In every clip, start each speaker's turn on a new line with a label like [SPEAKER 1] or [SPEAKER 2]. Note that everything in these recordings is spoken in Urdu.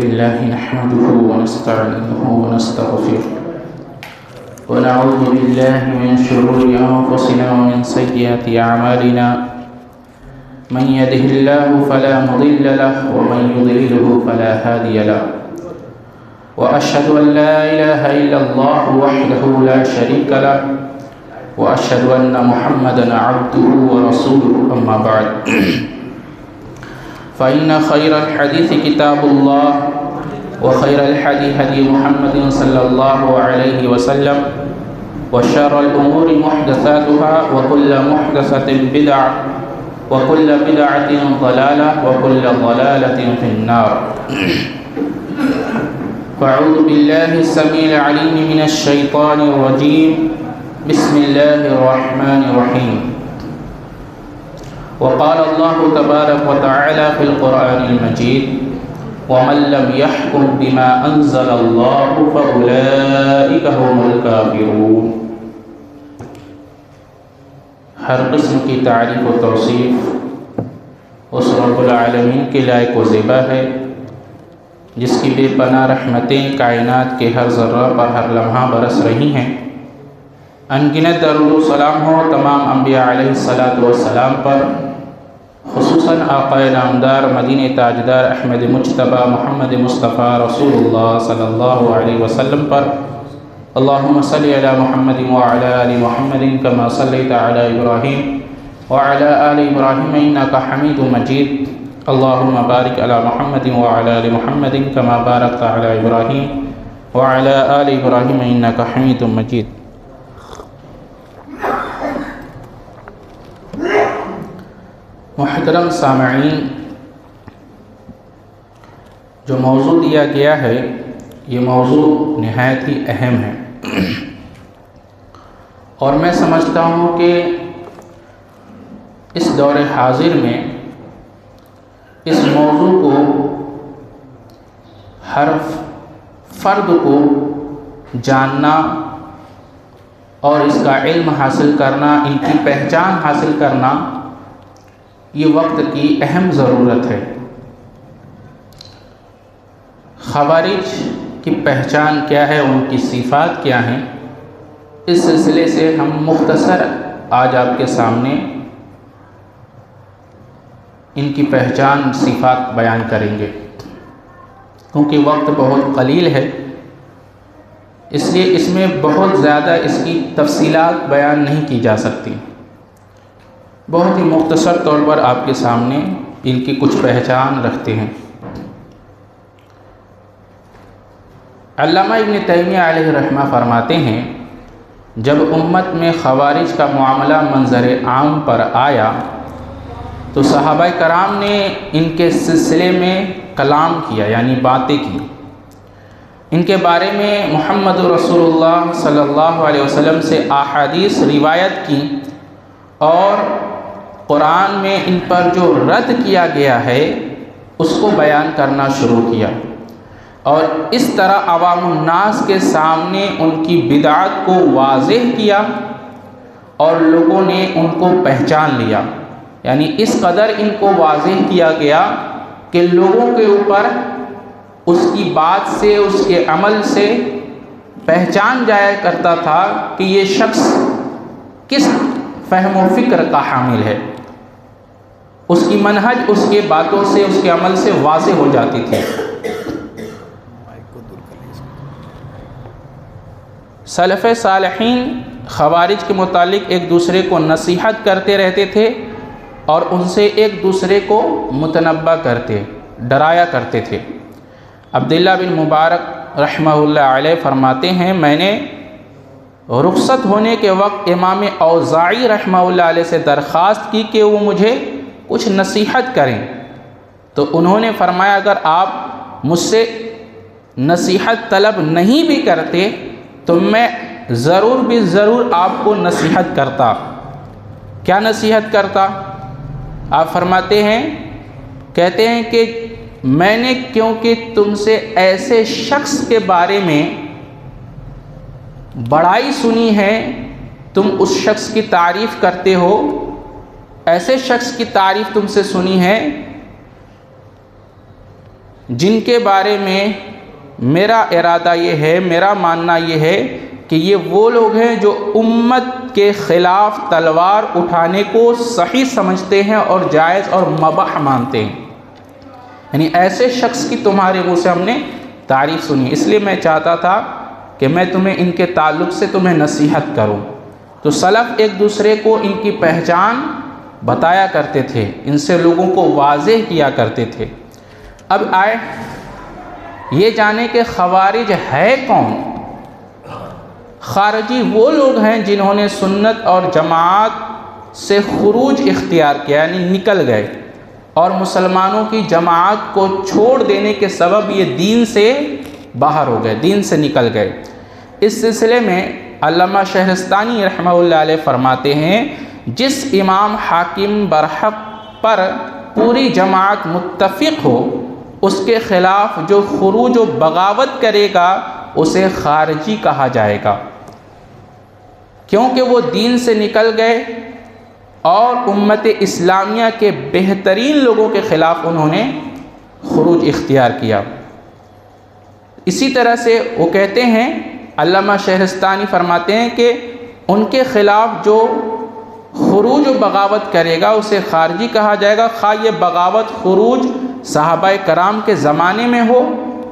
[SPEAKER 1] لله نحمده ونستعينه ونستغفره ونعوذ بالله من شرور أنفسنا ومن سيئات أعمالنا من يهده الله فلا مضل له ومن يضلله فلا هادي له وأشهد أن لا إله إلا الله وحده لا شريك له وأشهد أن محمدا عبده ورسوله أما بعد فإن خير الحديث كتاب الله وخير الحديث هدي محمد صلى الله عليه وسلم وشر الأمور محدثاتها وكل محدثة بدعة وكل بدعة ضلالة وكل ضلالة في النار. فأعوذ بالله السميع العليم من الشيطان الرجيم. بسم الله الرحمن الرحيم. وقال الله تبارك وتعالى في القرآن المجيد ومن لم يحكم بما أنزل الله فأولئك هم الكافرون. ہر قسم کی تعریف و توصیف اس رب العالمین کے لائق و زیبا ہے جس کی بے پناہ رحمتیں کائنات کے ہر ذرہ پر ہر لمحہ برس رہی ہیں. انگنت درود و سلام ہو تمام انبیاء علیہ السلام پر، خصوصاً آقا نامدار مدینہ تاجدار احمد مجتبی محمد مصطفیٰ رسول اللہ صلی اللہ علیہ وسلم پر. اللہم صلی علی محمد وعلی آل محمد کما صلیت علی ابراہیم وعلی آل ابراہیم انکا حمید مجید. اللہم بارک علی محمد وعلی آل محمد کما بارکت علی ابراہیم وعلی آل ابراہیم انکا حمید مجید. محترم سامعین، جو موضوع دیا گیا ہے یہ موضوع نہایت ہی اہم ہے اور میں سمجھتا ہوں کہ اس دور حاضر میں اس موضوع کو ہر فرد کو جاننا اور اس کا علم حاصل کرنا، ان کی پہچان حاصل کرنا یہ وقت کی اہم ضرورت ہے. خوارج کی پہچان کیا ہے، ان کی صفات کیا ہیں، اس سلسلے سے ہم مختصر آج آپ کے سامنے ان کی پہچان صفات بیان کریں گے. کیونکہ وقت بہت قلیل ہے اس لیے اس میں بہت زیادہ اس کی تفصیلات بیان نہیں کی جا سکتی. بہت ہی مختصر طور پر آپ کے سامنے ان کی کچھ پہچان رکھتے ہیں. علامہ ابن تیمیہ علیہ رحمہ فرماتے ہیں جب امت میں خوارج کا معاملہ منظر عام پر آیا تو صحابہ کرام نے ان کے سلسلے میں کلام کیا، یعنی باتیں کی. ان کے بارے میں محمد رسول اللہ صلی اللہ علیہ وسلم سے احادیث روایت کی اور قرآن میں ان پر جو رد کیا گیا ہے اس کو بیان کرنا شروع کیا اور اس طرح عوام الناس کے سامنے ان کی بدعت کو واضح کیا اور لوگوں نے ان کو پہچان لیا. یعنی اس قدر ان کو واضح کیا گیا کہ لوگوں کے اوپر اس کی بات سے، اس کے عمل سے پہچان جایا کرتا تھا کہ یہ شخص کس فہم و فکر کا حامل ہے. اس کی منہج اس کے باتوں سے، اس کے عمل سے واضح ہو جاتی تھی. سلف صالحین خوارج کے متعلق ایک دوسرے کو نصیحت کرتے رہتے تھے اور ان سے ایک دوسرے کو متنبہ کرتے، ڈرایا کرتے تھے. عبداللہ بن مبارک رحمہ اللہ علیہ فرماتے ہیں میں نے رخصت ہونے کے وقت امام اوزاعی رحمہ اللہ علیہ سے درخواست کی کہ وہ مجھے کچھ نصیحت کریں تو انہوں نے فرمایا اگر آپ مجھ سے نصیحت طلب نہیں بھی کرتے تو میں ضرور بھی ضرور آپ کو نصیحت کرتا. کیا نصیحت کرتا؟ آپ فرماتے ہیں، کہتے ہیں کہ میں نے کیونکہ تم سے ایسے شخص کے بارے میں بڑائی سنی ہے، تم اس شخص کی تعریف کرتے ہو، ایسے شخص کی تعریف تم سے سنی ہے جن کے بارے میں میرا ارادہ یہ ہے، میرا ماننا یہ ہے کہ یہ وہ لوگ ہیں جو امت کے خلاف تلوار اٹھانے کو صحیح سمجھتے ہیں اور جائز اور مباح مانتے ہیں۔ یعنی ایسے شخص کی تمہارے منہ سے ہم نے تعریف سنی، اس لیے میں چاہتا تھا کہ میں تمہیں ان کے تعلق سے تمہیں نصیحت کروں۔ تو سلف ایک دوسرے کو ان کی پہچان بتایا کرتے تھے، ان سے لوگوں کو واضح کیا کرتے تھے۔ اب آئے یہ جانے کہ خوارج ہے کون؟ خارجی وہ لوگ ہیں جنہوں نے سنت اور جماعت سے خروج اختیار کیا، یعنی نکل گئے اور مسلمانوں کی جماعت کو چھوڑ دینے کے سبب یہ دین سے باہر ہو گئے، دین سے نکل گئے۔ اس سلسلے میں علامہ شہرستانی رحمہ اللہ علیہ فرماتے ہیں، جس امام حاکم برحق پر پوری جماعت متفق ہو، اس کے خلاف جو خروج و بغاوت کرے گا اسے خارجی کہا جائے گا، کیونکہ وہ دین سے نکل گئے اور امت اسلامیہ کے بہترین لوگوں کے خلاف انہوں نے خروج اختیار کیا۔ اسی طرح سے وہ کہتے ہیں، علامہ شہرستانی فرماتے ہیں کہ ان کے خلاف جو خروج و بغاوت کرے گا اسے خارجی کہا جائے گا، خواہ یہ بغاوت خروج صحابہ کرام کے زمانے میں ہو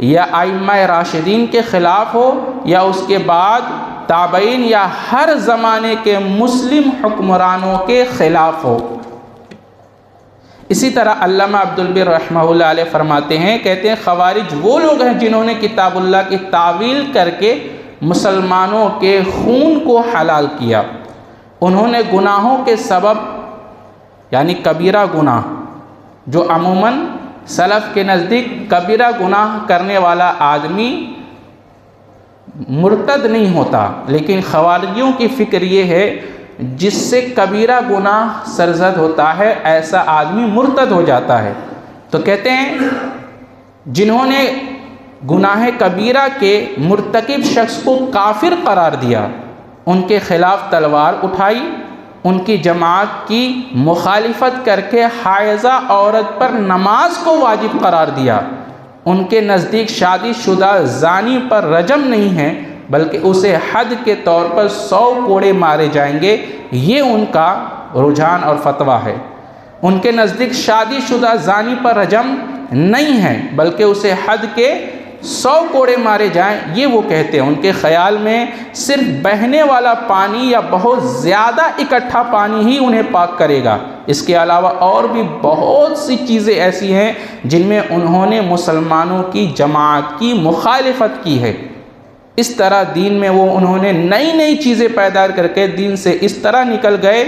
[SPEAKER 1] یا ائمہ راشدین کے خلاف ہو یا اس کے بعد تابعین یا ہر زمانے کے مسلم حکمرانوں کے خلاف ہو۔ اسی طرح علامہ عبدالبر رحمہ اللہ علیہ فرماتے ہیں، کہتے ہیں خوارج وہ لوگ ہیں جنہوں نے کتاب اللہ کی تعویل کر کے مسلمانوں کے خون کو حلال کیا۔ انہوں نے گناہوں کے سبب، یعنی کبیرہ گناہ، جو عموماً سلف کے نزدیک کبیرہ گناہ کرنے والا آدمی مرتد نہیں ہوتا، لیکن خوارجیوں کی فکر یہ ہے جس سے کبیرہ گناہ سرزد ہوتا ہے ایسا آدمی مرتد ہو جاتا ہے۔ تو کہتے ہیں جنہوں نے گناہ کبیرہ کے مرتکب شخص کو کافر قرار دیا، ان کے خلاف تلوار اٹھائی، ان کی جماعت کی مخالفت کر کے حائضہ عورت پر نماز کو واجب قرار دیا، ان کے نزدیک شادی شدہ زانی پر رجم نہیں ہے بلکہ اسے حد کے طور پر 100 کوڑے مارے جائیں گے، یہ ان کا رجحان اور فتویٰ ہے۔ ان کے نزدیک شادی شدہ زانی پر رجم نہیں ہے بلکہ اسے حد کے 100 کوڑے مارے جائیں، یہ وہ کہتے ہیں۔ ان کے خیال میں صرف بہنے والا پانی یا بہت زیادہ اکٹھا پانی ہی انہیں پاک کرے گا، اس کے علاوہ اور بھی بہت سی چیزیں ایسی ہیں جن میں انہوں نے مسلمانوں کی جماعت کی مخالفت کی ہے۔ اس طرح دین میں وہ انہوں نے نئی نئی چیزیں پیدا کر کے دین سے اس طرح نکل گئے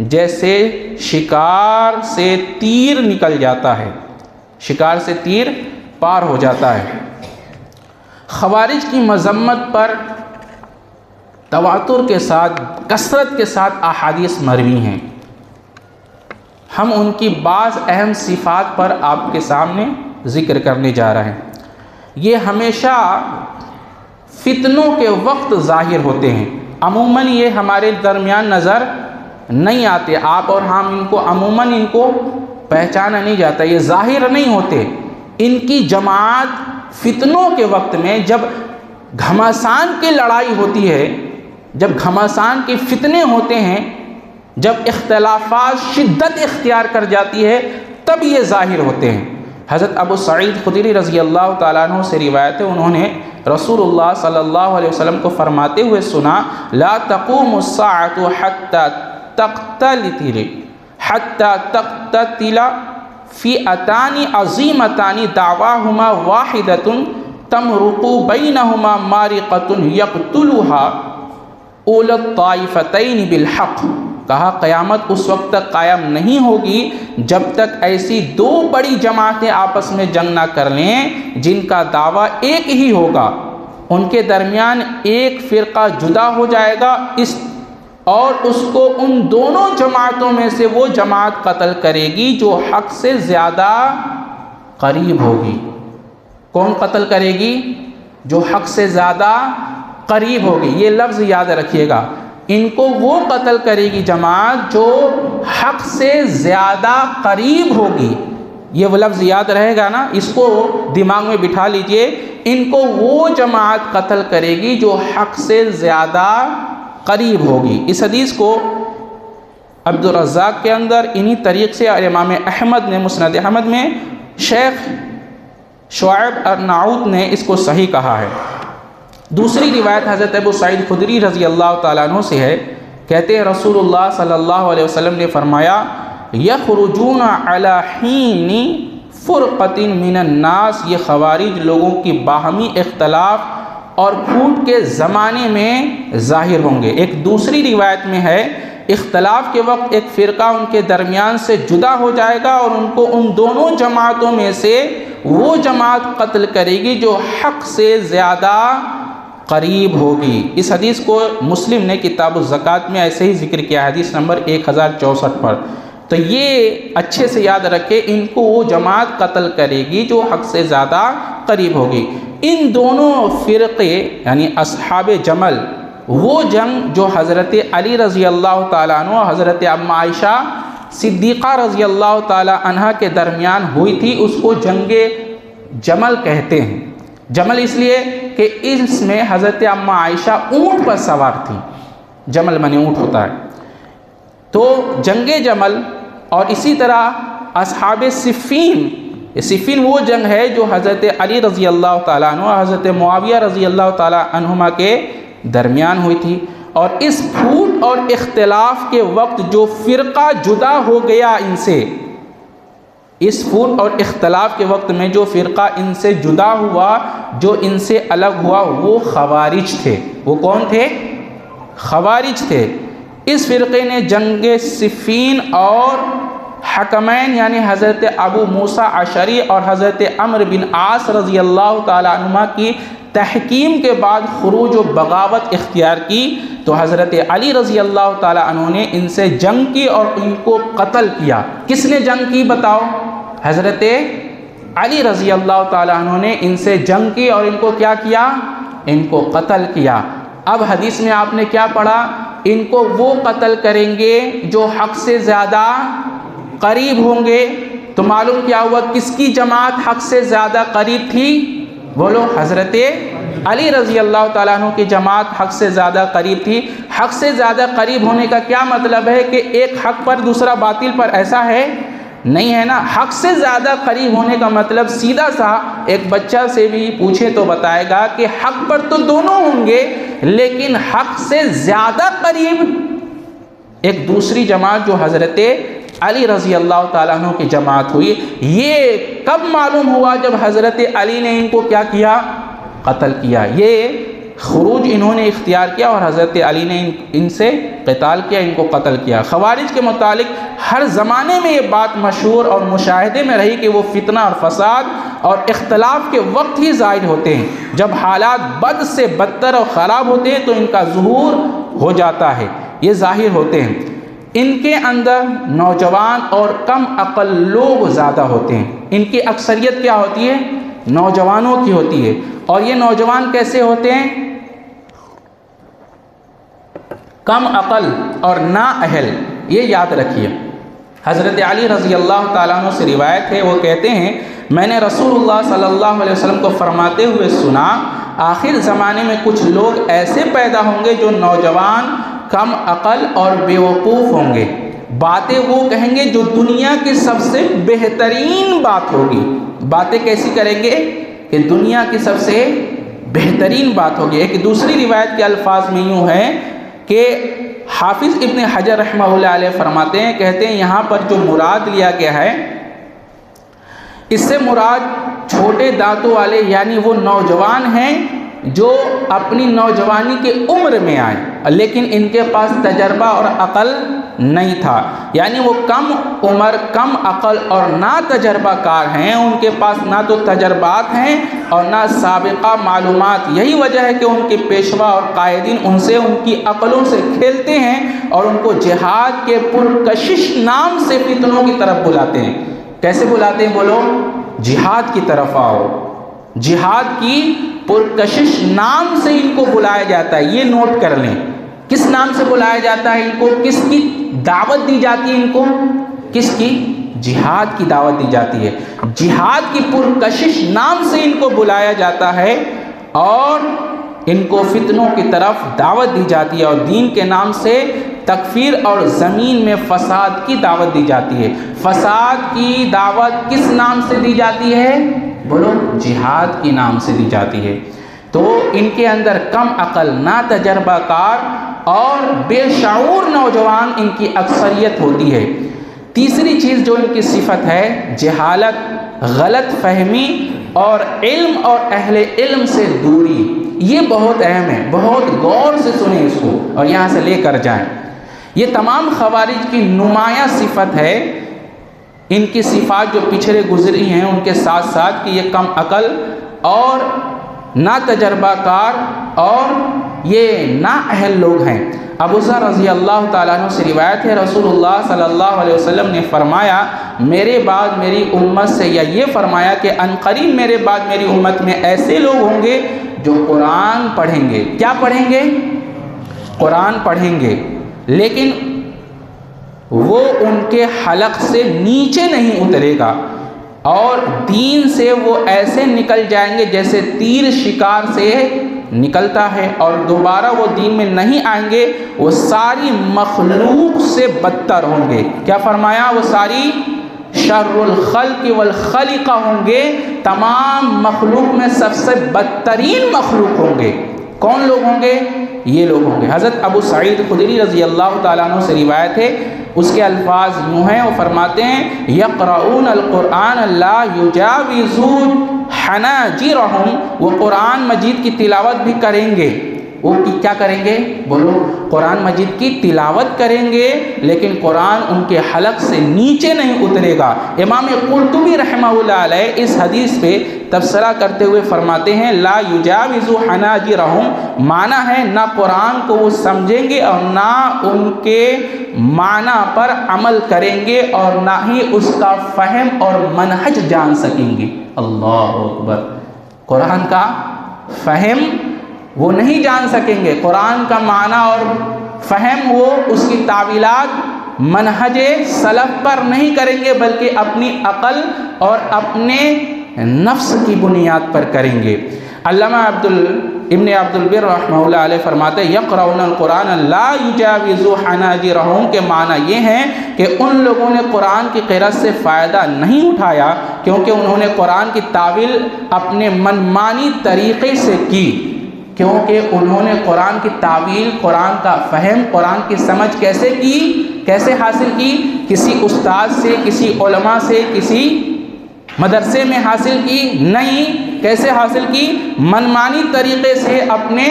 [SPEAKER 1] جیسے شکار سے تیر نکل جاتا ہے، شکار سے تیر پار ہو جاتا ہے۔ خوارج کی مذمت پر تواتر کے ساتھ، کثرت کے ساتھ احادیث مروی ہیں۔ ہم ان کی بعض اہم صفات پر آپ کے سامنے ذکر کرنے جا رہے ہیں۔ یہ ہمیشہ فتنوں کے وقت ظاہر ہوتے ہیں، عموماً یہ ہمارے درمیان نظر نہیں آتے، آپ اور ہم ان کو عموماً ان کو پہچانا نہیں جاتا، یہ ظاہر نہیں ہوتے۔ ان کی جماعت فتنوں کے وقت میں جب گھمسان کی لڑائی ہوتی ہے، جب گھمسان کے فتنے ہوتے ہیں، جب اختلافات شدت اختیار کر جاتی ہے، تب یہ ظاہر ہوتے ہیں۔ حضرت ابو سعید خدری رضی اللہ تعالیٰ عنہ سے روایت ہے، انہوں نے رسول اللہ صلی اللہ علیہ وسلم کو فرماتے ہوئے سنا، لا تقوم الساعة حتى تقتتل فئتان عظیمتان دعواہما واحدۃ تمرق بینہما مارقۃ یقتلها اولی الطائفتین بالحق۔ کہا قیامت اس وقت تک قائم نہیں ہوگی جب تک ایسی دو بڑی جماعتیں آپس میں جنگ نہ کر لیں جن کا دعویٰ ایک ہی ہوگا، ان کے درمیان ایک فرقہ جدا ہو جائے گا اور اس کو ان دونوں جماعتوں میں سے وہ جماعت قتل کرے گی جو حق سے زیادہ قریب ہوگی۔ کون قتل کرے گی؟ جو حق سے زیادہ قریب ہوگی۔ یہ لفظ یاد رکھیے گا، ان کو وہ قتل کرے گی جماعت جو حق سے زیادہ قریب ہوگی۔ یہ وہ لفظ یاد رہے گا نا، اس کو دماغ میں بٹھا لیجئے، ان کو وہ جماعت قتل کرے گی جو حق سے زیادہ قریب ہوگی۔ اس حدیث کو عبدالرزاق کے اندر انہی طریق سے، اور امام احمد نے مسند احمد میں شیخ شعیب ارناؤت نے اس کو صحیح کہا ہے۔ دوسری روایت حضرت ابو سعید خدری رضی اللہ تعالیٰ عنہ سے ہے، کہتے ہیں رسول اللہ صلی اللہ علیہ وسلم نے فرمایا یخرجون علی حین فرقۃ من الناس، یہ خوارج لوگوں کی باہمی اختلاف اور پھوٹ کے زمانے میں ظاہر ہوں گے۔ ایک دوسری روایت میں ہے اختلاف کے وقت ایک فرقہ ان کے درمیان سے جدا ہو جائے گا اور ان کو ان دونوں جماعتوں میں سے وہ جماعت قتل کرے گی جو حق سے زیادہ قریب ہوگی۔ اس حدیث کو مسلم نے کتاب الزکوٰۃ میں ایسے ہی ذکر کیا، حدیث نمبر 1064 پر۔ تو یہ اچھے سے یاد رکھے، ان کو وہ جماعت قتل کرے گی جو حق سے زیادہ قریب ہوگی۔ ان دونوں فرقے یعنی اصحاب جمل، وہ جنگ جو حضرت علی رضی اللہ تعالیٰ عنہ اور حضرت ام عائشہ صدیقہ رضی اللہ تعالیٰ عنہ کے درمیان ہوئی تھی، اس کو جنگ جمل کہتے ہیں۔ جمل اس لیے کہ اس میں حضرت ام عائشہ اونٹ پر سوار تھی، جمل منے اونٹ ہوتا ہے۔ تو جنگ جمل اور اسی طرح اصحاب صفین، صفین وہ جنگ ہے جو حضرت علی رضی اللہ تعالیٰ عنہ اور حضرت معاویہ رضی اللہ تعالیٰ عنہما کے درمیان ہوئی تھی۔ اور اس پھوٹ اور اختلاف کے وقت جو فرقہ جدا ہو گیا ان سے، اس پھوٹ اور اختلاف کے وقت میں جو فرقہ ان سے جدا ہوا، جو ان سے الگ ہوا، وہ خوارج تھے۔ وہ کون تھے؟ خوارج تھے۔ اس فرقے نے جنگ صفین اور حکمین یعنی حضرت ابو موسیٰ اشعری اور حضرت عمرو بن عاص رضی اللہ تعالیٰ عنہما کی تحکیم کے بعد خروج و بغاوت اختیار کی، تو حضرت علی رضی اللہ تعالیٰ عنہ نے ان سے جنگ کی اور ان کو قتل کیا۔ کس نے جنگ کی بتاؤ؟ حضرت علی رضی اللہ تعالیٰ عنہ نے ان سے جنگ کی اور ان کو کیا کیا؟ ان کو قتل کیا۔ اب حدیث میں آپ نے کیا پڑھا؟ ان کو وہ قتل کریں گے جو حق سے زیادہ قریب ہوں گے۔ تو معلوم کیا ہوا کس کی جماعت حق سے زیادہ قریب تھی؟ بولو، حضرت علی رضی اللہ تعالیٰ عنہ کی جماعت حق سے زیادہ قریب تھی۔ حق سے زیادہ قریب ہونے کا کیا مطلب ہے کہ ایک حق پر دوسرا باطل پر، ایسا ہے؟ نہیں ہے نا۔ حق سے زیادہ قریب ہونے کا مطلب سیدھا سا ایک بچہ سے بھی پوچھے تو بتائے گا کہ حق پر تو دونوں ہوں گے، لیکن حق سے زیادہ قریب ایک دوسری جماعت جو حضرت علی رضی اللہ تعالیٰ عنہ کی جماعت ہوئی۔ یہ کب معلوم ہوا؟ جب حضرت علی نے ان کو کیا کیا؟ قتل کیا۔ یہ خروج انہوں نے اختیار کیا اور حضرت علی نے ان سے قتال کیا، ان کو قتل کیا۔ خوارج کے متعلق ہر زمانے میں یہ بات مشہور اور مشاہدے میں رہی کہ وہ فتنہ اور فساد اور اختلاف کے وقت ہی ظاہر ہوتے ہیں۔ جب حالات بد سے بدتر اور خراب ہوتے ہیں تو ان کا ظہور ہو جاتا ہے، یہ ظاہر ہوتے ہیں۔ ان کے اندر نوجوان اور کم عقل لوگ زیادہ ہوتے ہیں۔ ان کی اکثریت کیا ہوتی ہے؟ نوجوانوں کی ہوتی ہے۔ اور یہ نوجوان کیسے ہوتے ہیں؟ کم عقل اور نااہل، یہ یاد رکھیے۔ حضرت علی رضی اللہ تعالیٰ عنہ سے روایت ہے، وہ کہتے ہیں میں نے رسول اللہ صلی اللہ علیہ وسلم کو فرماتے ہوئے سنا، آخر زمانے میں کچھ لوگ ایسے پیدا ہوں گے جو نوجوان، کم عقل اور بیوقوف ہوں گے۔ باتیں وہ کہیں گے جو دنیا کی سب سے بہترین بات ہوگی۔ باتیں کیسی کریں گے؟ کہ دنیا کی سب سے بہترین بات ہوگی۔ ایک دوسری روایت کے الفاظ میں یوں ہے کہ حافظ ابن حجر رحمہ اللہ علیہ فرماتے ہیں، کہتے ہیں یہاں پر جو مراد لیا گیا ہے، اس سے مراد چھوٹے دانتوں والے یعنی وہ نوجوان ہیں جو اپنی نوجوانی کے عمر میں آئے لیکن ان کے پاس تجربہ اور عقل نہیں تھا، یعنی وہ کم عمر، کم عقل اور نہ تجربہ کار ہیں۔ ان کے پاس نہ تو تجربات ہیں اور نہ سابقہ معلومات۔ یہی وجہ ہے کہ ان کے پیشوا اور قائدین ان سے، ان کی عقلوں سے کھیلتے ہیں اور ان کو جہاد کے پرکشش نام سے فتنوں کی طرف بلاتے ہیں۔ کیسے بلاتے ہیں؟ بولو، جہاد کی طرف آؤ۔ جہاد کی پرکشش نام سے ان کو بلایا جاتا ہے، یہ نوٹ کر لیں۔ کس نام سے بلایا جاتا ہے ان کو؟ کس کی دعوت دی جاتی ہے ان کو؟ کس کی جہاد کی دعوت دی جاتی ہے، جہاد کی پرکشش نام سے ان کو بلایا جاتا ہے اور ان کو فتنوں کی طرف دعوت دی جاتی ہے، اور دین کے نام سے تکفیر اور زمین میں فساد کی دعوت دی جاتی ہے۔ فساد کی دعوت کس نام سے دی جاتی ہے؟ بولو، جہاد کی نام سے دی جاتی ہے۔ تو ان کے اندر کم عقل، نا تجربہ کار اور بے شعور نوجوان ان کی اکثریت ہوتی ہے۔ تیسری چیز جو ان کی صفت ہے، جہالت، غلط فہمی اور علم اور اہل علم سے دوری۔ یہ بہت اہم ہے، بہت غور سے سنیں اس کو اور یہاں سے لے کر جائیں۔ یہ تمام خوارج کی نمایاں صفت ہے۔ ان کی صفات جو پچھلے گزری ہیں ان کے ساتھ ساتھ کہ یہ کم عقل اور نا تجربہ کار اور یہ نا اہل لوگ ہیں۔ ابو ذر رضی اللہ تعالیٰ عنہ سے روایت ہے، رسول اللہ صلی اللہ علیہ وسلم نے فرمایا میرے بعد میری امت سے، یا یہ فرمایا کہ عنقریب میرے بعد میری امت میں ایسے لوگ ہوں گے جو قرآن پڑھیں گے۔ کیا پڑھیں گے؟ قرآن پڑھیں گے، لیکن وہ ان کے حلق سے نیچے نہیں اترے گا، اور دین سے وہ ایسے نکل جائیں گے جیسے تیر شکار سے نکلتا ہے، اور دوبارہ وہ دین میں نہیں آئیں گے۔ وہ ساری مخلوق سے بدتر ہوں گے۔ کیا فرمایا؟ وہ ساری شر الخلق والخلقہ ہوں گے، تمام مخلوق میں سب سے بدترین مخلوق ہوں گے۔ کون لوگ ہوں گے؟ یہ لوگ ہوں گے۔ حضرت ابو سعید خدری رضی اللہ تعالیٰ عنہ سے روایت ہے، اس کے الفاظ یوں ہیں، وہ فرماتے ہیں یقرؤون القرآن لا یجاوز حناجرہم، وہ قرآن مجید کی تلاوت بھی کریں گے۔ وہ کیا کریں گے؟ بولو، قرآن مجید کی تلاوت کریں گے لیکن قرآن ان کے حلق سے نیچے نہیں اترے گا۔ امام قرطبی رحمہ اللہ علیہ اس حدیث پہ تبصرہ کرتے ہوئے فرماتے ہیں لا یجاوز حناجرہم، معنی ہے نہ قرآن کو وہ سمجھیں گے اور نہ ان کے معنی پر عمل کریں گے اور نہ ہی اس کا فہم اور منہج جان سکیں گے۔ اللہ اکبر! قرآن کا فہم وہ نہیں جان سکیں گے، قرآن کا معنی اور فہم وہ اس کی تعویلات منہج سلف پر نہیں کریں گے، بلکہ اپنی عقل اور اپنے نفس کی بنیاد پر کریں گے۔ علامہ ابن عبد البر رحمہ اللہ علیہ فرماتے ہیں یقرؤون القرآن لا یجاوز حناجرہم کے معنی یہ ہیں کہ ان لوگوں نے قرآن کی قرأت سے فائدہ نہیں اٹھایا کیونکہ انہوں نے قرآن کی تعویل اپنے منمانی طریقے سے کی، کیونکہ انہوں نے قرآن کی تعویل، قرآن کا فہم، قرآن کی سمجھ کیسے کی، کیسے حاصل کی؟ کسی استاد سے، کسی علماء سے، کسی مدرسے میں حاصل کی نہیں۔ کیسے حاصل کی؟ منمانی طریقے سے، اپنے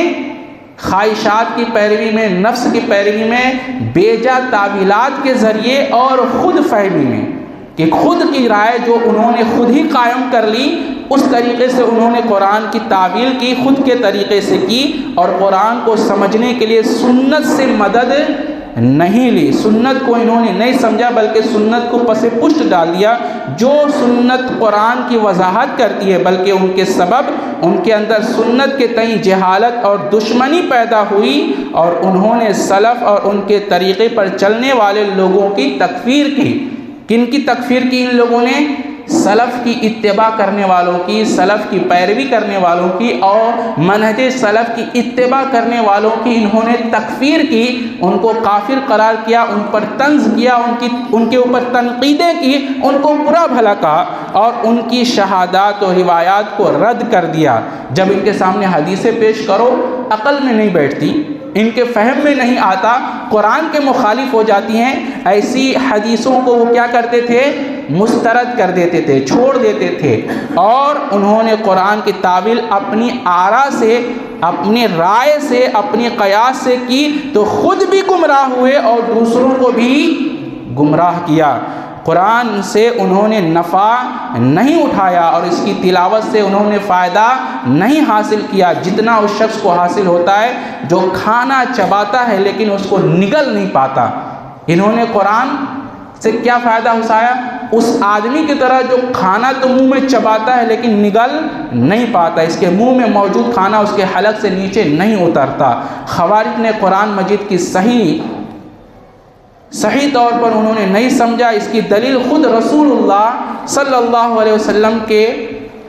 [SPEAKER 1] خواہشات کی پیروی میں، نفس کی پیروی میں، بیجا تعویلات کے ذریعے اور خود فہمی میں، کہ خود کی رائے جو انہوں نے خود ہی قائم کر لی، اس طریقے سے انہوں نے قرآن کی تعویل کی، خود کے طریقے سے کی، اور قرآن کو سمجھنے کے لیے سنت سے مدد نہیں لی، سنت کو انہوں نے نہیں سمجھا بلکہ سنت کو پس پشت ڈال دیا۔ جو سنت قرآن کی وضاحت کرتی ہے، بلکہ ان کے سبب ان کے اندر سنت کے تئیں جہالت اور دشمنی پیدا ہوئی، اور انہوں نے سلف اور ان کے طریقے پر چلنے والے لوگوں کی تکفیر کی۔ کن کی تکفیر کی؟ ان لوگوں نے سلف کی اتباع کرنے والوں کی، سلف کی پیروی کرنے والوں کی اور منہج سلف کی اتباع کرنے والوں کی انہوں نے تکفیر کی، ان کو کافر قرار کیا، ان پر طنز کیا، ان کے اوپر تنقیدیں کی، ان کو برا بھلا کہا اور ان کی شہادات و روایات کو رد کر دیا۔ جب ان کے سامنے حدیثیں پیش کرو، عقل میں نہیں بیٹھتی، ان کے فہم میں نہیں آتا، قرآن کے مخالف ہو جاتی ہیں، ایسی حدیثوں کو وہ کیا کرتے تھے؟ مسترد کر دیتے تھے، چھوڑ دیتے تھے، اور انہوں نے قرآن کی تعویل اپنی آرا سے، اپنی رائے سے، اپنی قیاس سے کی، تو خود بھی گمراہ ہوئے اور دوسروں کو بھی گمراہ کیا۔ قرآن سے انہوں نے نفع نہیں اٹھایا اور اس کی تلاوت سے انہوں نے فائدہ نہیں حاصل کیا، جتنا اس شخص کو حاصل ہوتا ہے جو کھانا چباتا ہے لیکن اس کو نگل نہیں پاتا۔ انہوں نے قرآن سے کیا فائدہ اٹھایا؟ اس آدمی کی طرح جو کھانا تو منہ میں چباتا ہے لیکن نگل نہیں پاتا، اس کے منہ میں موجود کھانا اس کے حلق سے نیچے نہیں اترتا۔ خوارج نے قرآن مجید کی صحیح صحیح طور پر انہوں نے نہیں سمجھا۔ اس کی دلیل خود رسول اللہ صلی اللہ علیہ وسلم کے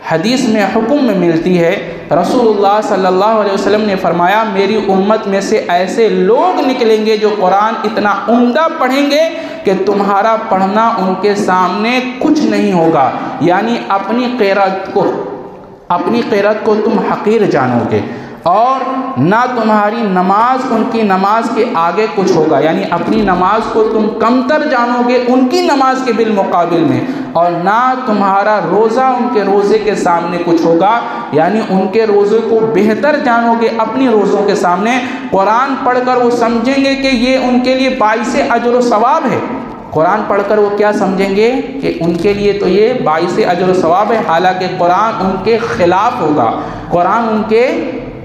[SPEAKER 1] حدیث میں حکم میں ملتی ہے۔ رسول اللہ صلی اللہ علیہ وسلم نے فرمایا میری امت میں سے ایسے لوگ نکلیں گے جو قرآن اتنا عمدہ پڑھیں گے کہ تمہارا پڑھنا ان کے سامنے کچھ نہیں ہوگا، یعنی اپنی قرأت کو تم حقیر جانو گے، اور نہ تمہاری نماز ان کی نماز کے آگے کچھ ہوگا، یعنی اپنی نماز کو تم کمتر جانو گے ان کی نماز کے بالمقابل میں، اور نہ تمہارا روزہ ان کے روزے کے سامنے کچھ ہوگا، یعنی ان کے روزے کو بہتر جانو گے اپنی روزوں کے سامنے۔ قرآن پڑھ کر وہ سمجھیں گے کہ یہ ان کے لیے باعث اجر و ثواب ہے۔ قرآن پڑھ کر وہ کیا سمجھیں گے کہ ان کے لیے تو یہ باعث اجر و ثواب ہے، حالانکہ قرآن ان کے خلاف ہوگا۔ قرآن ان کے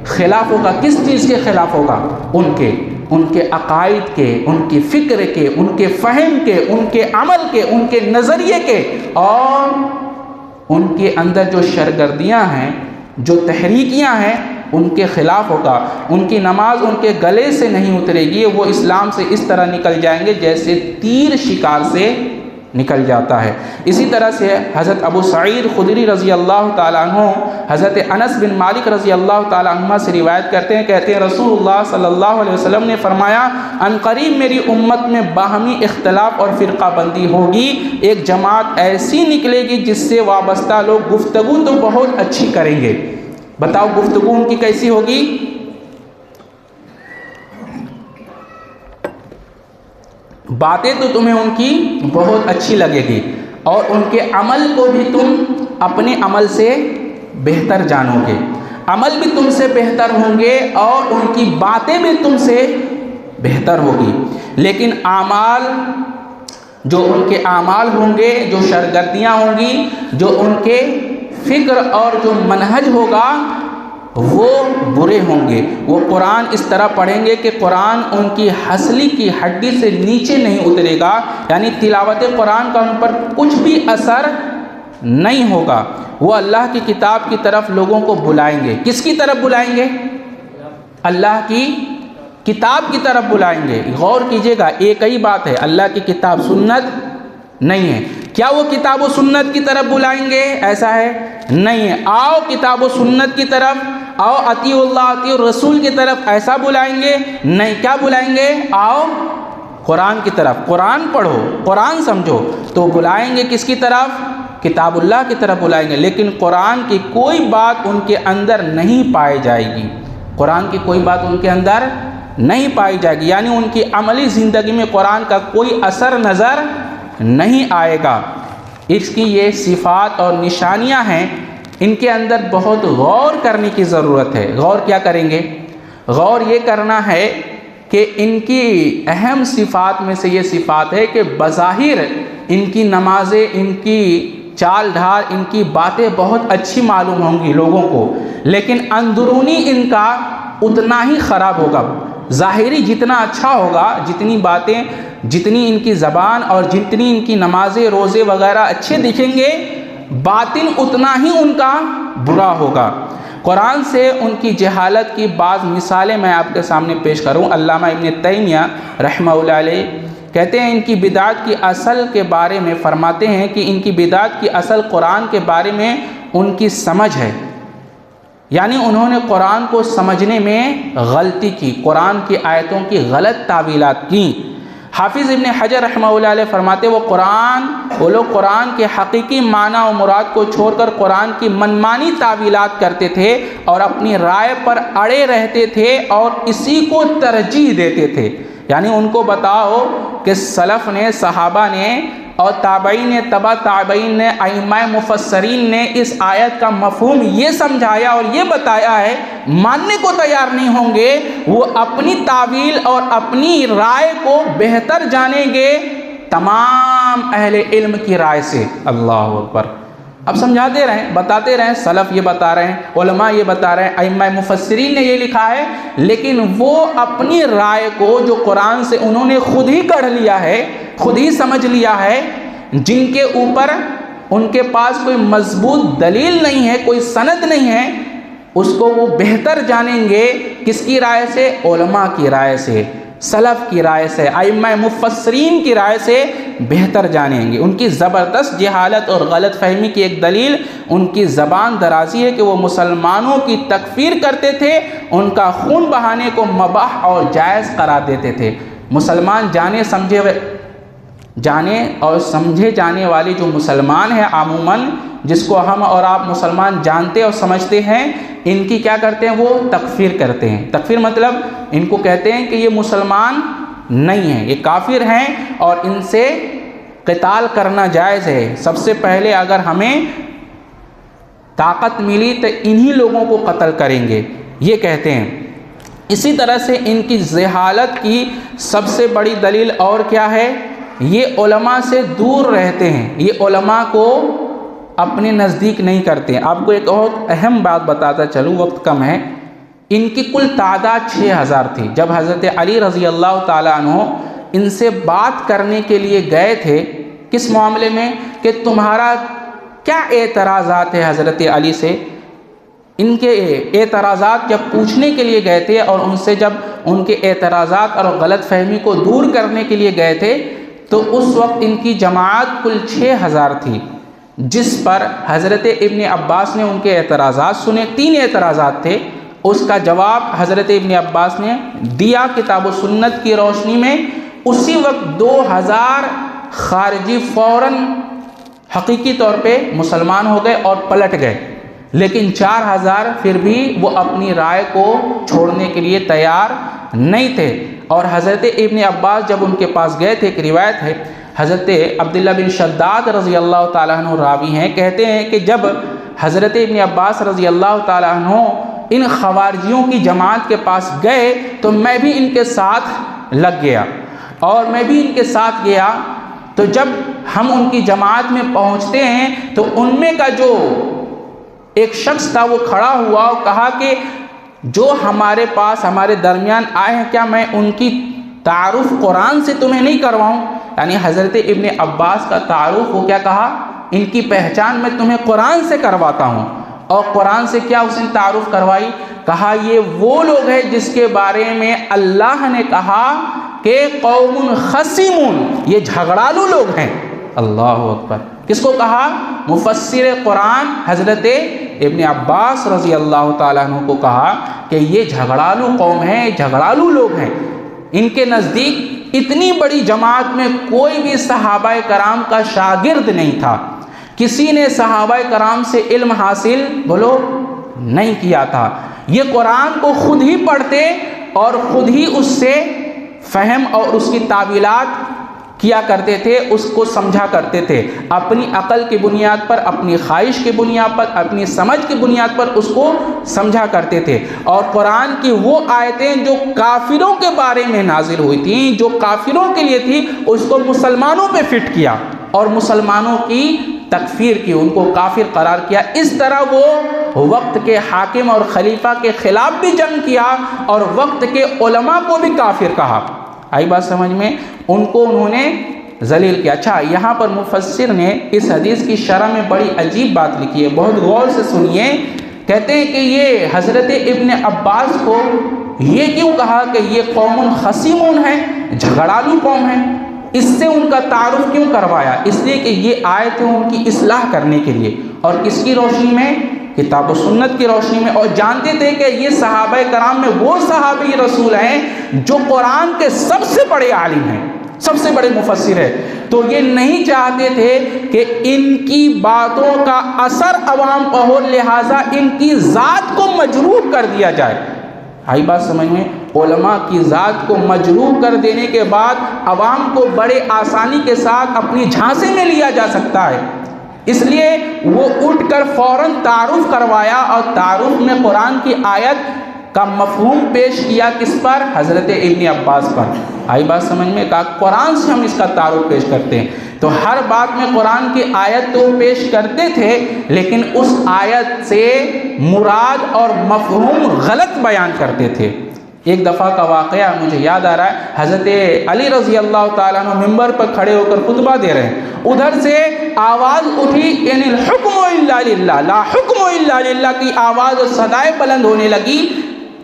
[SPEAKER 1] خلاف ہوگا۔ کس چیز کے خلاف ہوگا؟ ان کے عقائد کے، ان کی فکر کے، ان کے فہم کے، ان کے عمل کے، ان کے نظریے کے، اور ان کے اندر جو سرگردیاں ہیں، جو تحریکیاں ہیں، ان کے خلاف ہوگا۔ ان کی نماز ان کے گلے سے نہیں اترے گی، وہ اسلام سے اس طرح نکل جائیں گے جیسے تیر شکار سے نکل جاتا ہے۔ اسی طرح سے حضرت ابو سعید خدری رضی اللہ تعالیٰ عنہ حضرت انس بن مالک رضی اللہ تعالیٰ عنہ سے روایت کرتے ہیں، کہتے ہیں رسول اللہ صلی اللہ علیہ وسلم نے فرمایا ان قریب میری امت میں باہمی اختلاف اور فرقہ بندی ہوگی، ایک جماعت ایسی نکلے گی جس سے وابستہ لوگ گفتگو تو بہت اچھی کریں گے۔ بتاؤ گفتگو ان کی کیسی ہوگی؟ باتیں تو تمہیں ان کی بہت اچھی لگے گی، اور ان کے عمل کو بھی تم اپنے عمل سے بہتر جانو گے، عمل بھی تم سے بہتر ہوں گے اور ان کی باتیں بھی تم سے بہتر ہوگی۔ لیکن اعمال، جو ان کے اعمال ہوں گے، جو سرگردیاں ہوں گی، جو ان کے فکر اور جو منہج ہوگا، وہ برے ہوں گے۔ وہ قرآن اس طرح پڑھیں گے کہ قرآن ان کی ہنسلی کی ہڈی سے نیچے نہیں اترے گا، یعنی تلاوت قرآن کا ان پر کچھ بھی اثر نہیں ہوگا۔ وہ اللہ کی کتاب کی طرف لوگوں کو بلائیں گے۔ کس کی طرف بلائیں گے؟ اللہ کی کتاب کی طرف بلائیں گے۔ غور کیجئے گا، ایک ہی بات ہے، اللہ کی کتاب سنت نہیں ہے۔ کیا وہ کتاب و سنت کی طرف بلائیں گے؟ ایسا ہے نہیں ہے۔ آؤ کتاب و سنت کی طرف، آؤ اطیعوا اللہ اطیعوا الرسول کی طرف، ایسا بلائیں گے؟ نہیں۔ کیا بلائیں گے؟ آؤ قرآن کی طرف، قرآن پڑھو، قرآن سمجھو۔ تو بلائیں گے کس کی طرف؟ کتاب اللہ کی طرف بلائیں گے، لیکن قرآن کی کوئی بات ان کے اندر نہیں پائی جائے گی۔ قرآن کی کوئی بات ان کے اندر نہیں پائی جائے گی، یعنی ان کی عملی زندگی میں قرآن کا کوئی اثر نظر نہیں آئے گا۔ اس کی یہ صفات اور نشانیاں ہیں، ان کے اندر بہت غور کرنے کی ضرورت ہے۔ غور کیا کریں گے؟ غور یہ کرنا ہے کہ ان کی اہم صفات میں سے یہ صفات ہے کہ بظاہر ان کی نمازیں، ان کی چال ڈھال، ان کی باتیں بہت اچھی معلوم ہوں گی لوگوں کو، لیکن اندرونی ان کا اتنا ہی خراب ہوگا۔ ظاہری جتنا اچھا ہوگا، جتنی باتیں، جتنی ان کی زبان اور جتنی ان کی نمازیں روزے وغیرہ اچھے دکھیں گے، باطن اتنا ہی ان کا برا ہوگا۔ قرآن سے ان کی جہالت کی بعض مثالیں میں آپ کے سامنے پیش کروں۔ علامہ ابن تیمیہ رحمہ اللہ علیہ کہتے ہیں ان کی بدعت کی اصل کے بارے میں فرماتے ہیں کہ ان کی بدعت کی اصل قرآن کے بارے میں ان کی سمجھ ہے، یعنی انہوں نے قرآن کو سمجھنے میں غلطی کی، قرآن کی آیتوں کی غلط تعویلات کی۔ حافظ ابن حجر رحمہ اللہ علیہ فرماتے وہ لوگ قرآن کے حقیقی معنی و مراد کو چھوڑ کر قرآن کی منمانی تعویلات کرتے تھے اور اپنی رائے پر اڑے رہتے تھے اور اسی کو ترجیح دیتے تھے۔ یعنی ان کو بتاؤ کہ سلف نے، صحابہ نے اور تابعین نے، تبع تابعین نے، ائمہ مفسرین نے اس آیت کا مفہوم یہ سمجھایا اور یہ بتایا ہے، ماننے کو تیار نہیں ہوں گے۔ وہ اپنی تعویل اور اپنی رائے کو بہتر جانیں گے تمام اہل علم کی رائے سے۔ اللہ اکبر۔ اب سمجھاتے رہیں، بتاتے رہیں، سلف یہ بتا رہے ہیں، علماء یہ بتا رہے ہیں، ائمہ مفسرین نے یہ لکھا ہے، لیکن وہ اپنی رائے کو جو قرآن سے انہوں نے خود ہی کڑھ لیا ہے، خود ہی سمجھ لیا ہے، جن کے اوپر ان کے پاس کوئی مضبوط دلیل نہیں ہے، کوئی سند نہیں ہے، اس کو وہ بہتر جانیں گے کس کی رائے سے؟ علماء کی رائے سے۔ سلف کی رائے سے، ائمہ مفسرین کی رائے سے بہتر جانیں گے۔ ان کی زبردست جہالت اور غلط فہمی کی ایک دلیل ان کی زبان درازی ہے کہ وہ مسلمانوں کی تکفیر کرتے تھے، ان کا خون بہانے کو مباح اور جائز قرار دیتے تھے۔ مسلمان جانے اور سمجھے جانے والے جو مسلمان ہیں عموماً، جس کو ہم اور آپ مسلمان جانتے اور سمجھتے ہیں، ان کی کیا کرتے ہیں؟ وہ تکفیر کرتے ہیں۔ تکفیر مطلب ان کو کہتے ہیں کہ یہ مسلمان نہیں ہیں، یہ کافر ہیں اور ان سے قتال کرنا جائز ہے۔ سب سے پہلے اگر ہمیں طاقت ملی تو انہی لوگوں کو قتل کریں گے، یہ کہتے ہیں۔ اسی طرح سے ان کی جہالت کی سب سے بڑی دلیل اور کیا ہے؟ یہ علماء سے دور رہتے ہیں، یہ علماء کو اپنے نزدیک نہیں کرتے ہیں۔ آپ کو ایک بہت اہم بات بتاتا چلوں، وقت کم ہے۔ ان کی کل تعداد 6000 تھی۔ جب حضرت علی رضی اللہ تعالیٰ عنہ ان سے بات کرنے کے لیے گئے تھے، کس معاملے میں؟ کہ تمہارا کیا اعتراضات ہے حضرت علی سے؟ ان کے اعتراضات جب پوچھنے کے لیے گئے تھے اور ان سے جب ان کے اعتراضات اور غلط فہمی کو دور کرنے کے لیے گئے تھے، تو اس وقت ان کی جماعت کل 6000 تھی، جس پر حضرت ابن عباس نے ان کے اعتراضات سنے۔ 3 اعتراضات تھے، اس کا جواب حضرت ابن عباس نے دیا کتاب و سنت کی روشنی میں۔ اسی وقت 2000 خارجی فوراً حقیقی طور پہ مسلمان ہو گئے اور پلٹ گئے، لیکن 4000 پھر بھی وہ اپنی رائے کو چھوڑنے کے لیے تیار نہیں تھے۔ اور حضرت ابن عباس جب ان کے پاس گئے تھے، ایک روایت ہے، حضرت عبداللہ بن شداد رضی اللہ تعالیٰ عنہ راوی ہیں، کہتے ہیں کہ جب حضرت ابن عباس رضی اللہ تعالیٰ عنہ ان خوارجیوں کی جماعت کے پاس گئے تو میں بھی ان کے ساتھ لگ گیا، اور میں بھی ان کے ساتھ گیا۔ تو جب ہم ان کی جماعت میں پہنچتے ہیں تو ان میں کا جو ایک شخص تھا وہ کھڑا ہوا اور کہا کہ جو ہمارے پاس ہمارے درمیان آئے ہیں، کیا میں ان کی تعارف قرآن سے تمہیں نہیں کرواؤں؟ یعنی حضرت ابن عباس کا تعارف وہ کیا کہا؟ ان کی پہچان میں تمہیں قرآن سے کرواتا ہوں۔ اور قرآن سے کیا اس نے تعارف کروائی؟ کہا یہ وہ لوگ ہیں جس کے بارے میں اللہ نے کہا کہ قوم خصیمون، یہ جھگڑالو لوگ ہیں۔ اللہ اکبر! کس کو کہا؟ مفسر قرآن حضرت ابن عباس رضی اللہ تعالیٰ عنہ کو کہا کہ یہ جھگڑالو قوم ہیں، جھگڑالو لوگ ہیں۔ ان کے نزدیک اتنی بڑی جماعت میں کوئی بھی صحابہ کرام کا شاگرد نہیں تھا، کسی نے صحابہ کرام سے علم حاصل نہیں کیا تھا۔ یہ قرآن کو خود ہی پڑھتے اور خود ہی اس سے فہم اور اس کی تعویلات کیا کرتے تھے، اس کو سمجھا کرتے تھے، اپنی عقل کی بنیاد پر، اپنی خواہش کی بنیاد پر، اپنی سمجھ کی بنیاد پر اس کو سمجھا کرتے تھے۔ اور قرآن کی وہ آیتیں جو کافروں کے بارے میں نازل ہوئی تھیں، جو کافروں کے لیے تھی، اس کو مسلمانوں پہ فٹ کیا اور مسلمانوں کی تکفیر کی، ان کو کافر قرار کیا۔ اس طرح وہ وقت کے حاکم اور خلیفہ کے خلاف بھی جنگ کیا اور وقت کے علماء کو بھی کافر کہا۔ آئی بات سمجھ میں؟ ان کو انہوں نے ذلیل کیا۔ اچھا، یہاں پر مفسر نے اس حدیث کی شرح میں بڑی عجیب بات لکھی ہے، بہت غور سے سنیے۔ کہتے ہیں کہ یہ حضرت ابن عباس کو یہ کیوں کہا کہ یہ قوم خصیمون ہے، جھگڑالو قوم ہے؟ اس سے ان کا تعارف کیوں کروایا؟ اس لیے کہ یہ آئے تھے ان کی اصلاح کرنے کے لیے، اور کس کی روشنی میں؟ کتاب و سنت کی روشنی میں۔ اور جانتے تھے کہ یہ صحابہ کرام میں وہ صحابی رسول ہیں جو قرآن کے سب سے بڑے عالم ہیں، سب سے بڑے مفسر ہیں، تو یہ نہیں چاہتے تھے کہ ان کی باتوں کا اثر عوام پر ہو، لہٰذا ان کی ذات کو مجروح کر دیا جائے۔ آئی بات سمجھ میں؟ علماء کی ذات کو مجروح کر دینے کے بعد عوام کو بڑے آسانی کے ساتھ اپنی جھانسے میں لیا جا سکتا ہے، اس لیے وہ اٹھ کر فوراً تعارف کروایا، اور تعارف میں قرآن کی آیت کا مفہوم پیش کیا کس پر؟ حضرت ابن عباس پر۔ آئی بات سمجھ میں؟ کہا قرآن سے ہم اس کا تعارف پیش کرتے ہیں۔ تو ہر بات میں قرآن کی آیت تو پیش کرتے تھے، لیکن اس آیت سے مراد اور مفہوم غلط بیان کرتے تھے۔ ایک دفعہ کا واقعہ مجھے یاد آ رہا ہے، حضرت علی رضی اللہ تعالیٰ عنہ ممبر پر کھڑے ہو کر خطبہ دے رہے ہیں، ادھر سے آواز اٹھی ان الحکم الا للہ، لا حکم الا للہ کی آواز اور صدائے بلند ہونے لگی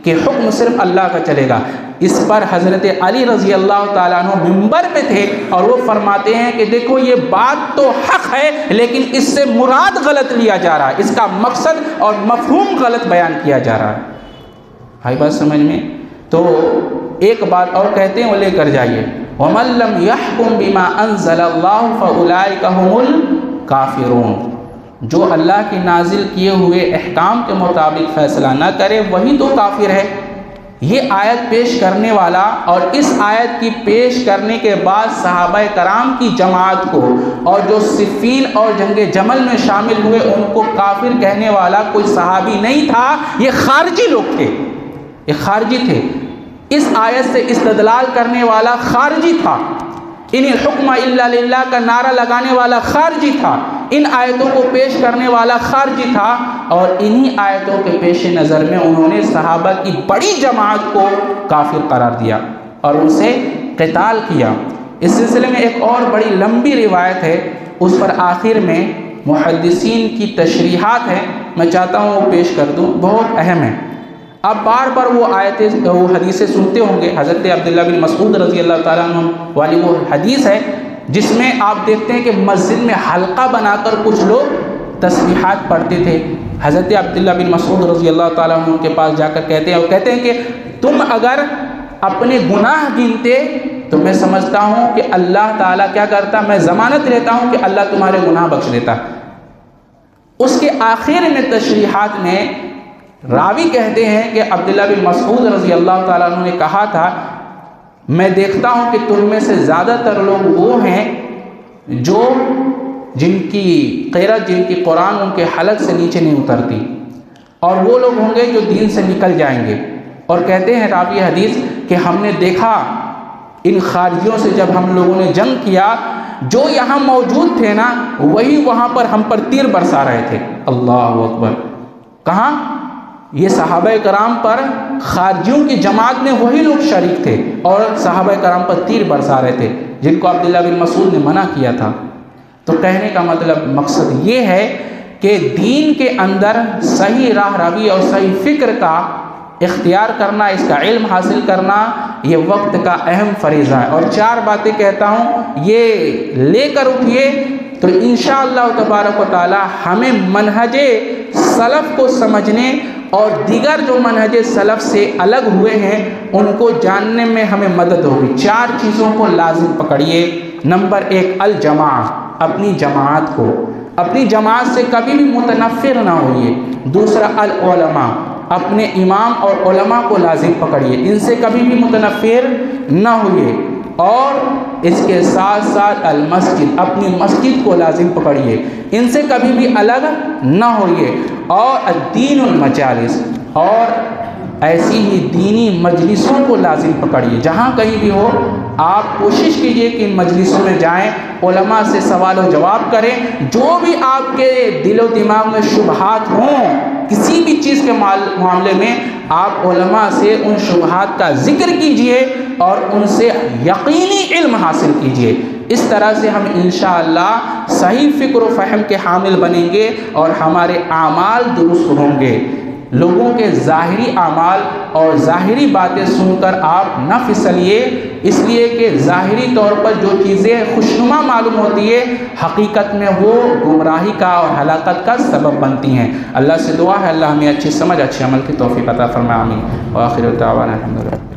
[SPEAKER 1] کہ حکم صرف اللہ کا چلے گا۔ اس پر حضرت علی رضی اللہ تعالیٰ عنہ منبر پہ تھے اور وہ فرماتے ہیں کہ دیکھو یہ بات تو حق ہے لیکن اس سے مراد غلط لیا جا رہا ہے، اس کا مقصد اور مفہوم غلط بیان کیا جا رہا ہے۔ آئی بات سمجھ میں؟ تو ایک بات اور کہتے ہیں وہ لے کر جائیے، وَمَن لَّمْ يَحْكُم بِمَا أَنزَلَ اللَّهُ فَأُولَٰئِكَ هُمُ الْكَافِرُونَ، جو اللہ کی نازل کیے ہوئے احکام کے مطابق فیصلہ نہ کرے وہی تو کافر ہے۔ یہ آیت پیش کرنے والا اور اس آیت کی پیش کرنے کے بعد صحابہ کرام کی جماعت کو اور جو صفین اور جنگ جمل میں شامل ہوئے ان کو کافر کہنے والا کوئی صحابی نہیں تھا، یہ خارجی لوگ تھے، یہ خارجی تھے۔ اس آیت سے استدلال کرنے والا خارجی تھا، ان الحکم الا للہ کا نعرہ لگانے والا خارجی تھا، ان آیتوں کو پیش کرنے والا خارجی تھا، اور انہی آیتوں کے پیش نظر میں انہوں نے صحابہ کی بڑی جماعت کو کافر قرار دیا اور ان سے قتال کیا۔ اس سلسلے میں ایک اور بڑی لمبی روایت ہے، اس پر آخر میں محدثین کی تشریحات ہیں، میں چاہتا ہوں وہ پیش کر دوں، بہت اہم ہے۔ آپ بار بار وہ آیتیں وہ حدیثیں سنتے ہوں گے، حضرت عبداللہ بن مسعود رضی اللہ تعالیٰ عنہ والی وہ حدیث ہے جس میں آپ دیکھتے ہیں کہ مسجد میں حلقہ بنا کر کچھ لوگ تسبیحات پڑھتے تھے۔ حضرت عبداللہ بن مسعود رضی اللہ تعالیٰ عنہ کے پاس جا کر کہتے ہیں، وہ کہتے ہیں کہ تم اگر اپنے گناہ گنتے تو میں سمجھتا ہوں کہ اللہ تعالیٰ کیا کرتا، میں ضمانت لیتا ہوں کہ اللہ تمہارے گناہ بخش دیتا۔ اس کے آخر میں تشریحات میں راوی کہتے ہیں کہ عبداللہ بن مسعود رضی اللہ تعالیٰ عنہ نے کہا تھا، میں دیکھتا ہوں کہ تم میں سے زیادہ تر لوگ وہ ہیں جو جن کی قرأت، جن کی قرآن ان کے حلق سے نیچے نہیں اترتی، اور وہ لوگ ہوں گے جو دین سے نکل جائیں گے۔ اور کہتے ہیں راوی حدیث کہ ہم نے دیکھا ان خارجیوں سے جب ہم لوگوں نے جنگ کیا، جو یہاں موجود تھے نا وہی وہاں پر ہم پر تیر برسا رہے تھے۔ اللہ اکبر! کہاں؟ یہ صحابہ کرام پر خارجیوں کی جماعت میں وہی لوگ شریک تھے اور صحابہ کرام پر تیر برسا رہے تھے جن کو عبداللہ بن مسعود نے منع کیا تھا۔ تو کہنے کا مطلب مقصد یہ ہے کہ دین کے اندر صحیح راہ روی اور صحیح فکر کا اختیار کرنا، اس کا علم حاصل کرنا یہ وقت کا اہم فریضہ ہے۔ اور 4 باتیں کہتا ہوں، یہ لے کر اٹھیے تو انشاءاللہ تبارک و تعالی ہمیں منہج سلف کو سمجھنے اور دیگر جو منہج سلف سے الگ ہوئے ہیں ان کو جاننے میں ہمیں مدد ہوگی۔ 4 چیزوں کو لازم پکڑیے۔ نمبر 1 الجماعہ، اپنی جماعت کو، اپنی جماعت سے کبھی بھی متنفر نہ ہوئیے۔ دوسرا العلماء، اپنے امام اور علماء کو لازم پکڑیے، ان سے کبھی بھی متنفر نہ ہوئیے۔ اور اس کے ساتھ ساتھ المسجد، اپنی مسجد کو لازم پکڑیے، ان سے کبھی بھی الگ نہ ہوئیے۔ اور الدین المجالس، اور ایسی ہی دینی مجلسوں کو لازم پکڑیے، جہاں کہیں بھی ہو آپ کوشش کیجئے کہ ان مجلسوں میں جائیں، علماء سے سوال و جواب کریں، جو بھی آپ کے دل و دماغ میں شبہات ہوں کسی بھی چیز کے معاملے میں، آپ علماء سے ان شبہات کا ذکر کیجئے اور ان سے یقینی علم حاصل کیجئے۔ اس طرح سے ہم انشاءاللہ صحیح فکر و فہم کے حامل بنیں گے اور ہمارے اعمال درست ہوں گے۔ لوگوں کے ظاہری اعمال اور ظاہری باتیں سن کر آپ نہ پھسلیے، اس لیے کہ ظاہری طور پر جو چیزیں خوشنما معلوم ہوتی ہے حقیقت میں وہ گمراہی کا اور ہلاکت کا سبب بنتی ہیں۔ اللہ سے دعا ہے اللہ ہمیں اچھی سمجھ، اچھے عمل کی توفیق عطا فرمائے، آمین۔ وآخر دعوانا الحمدللہ۔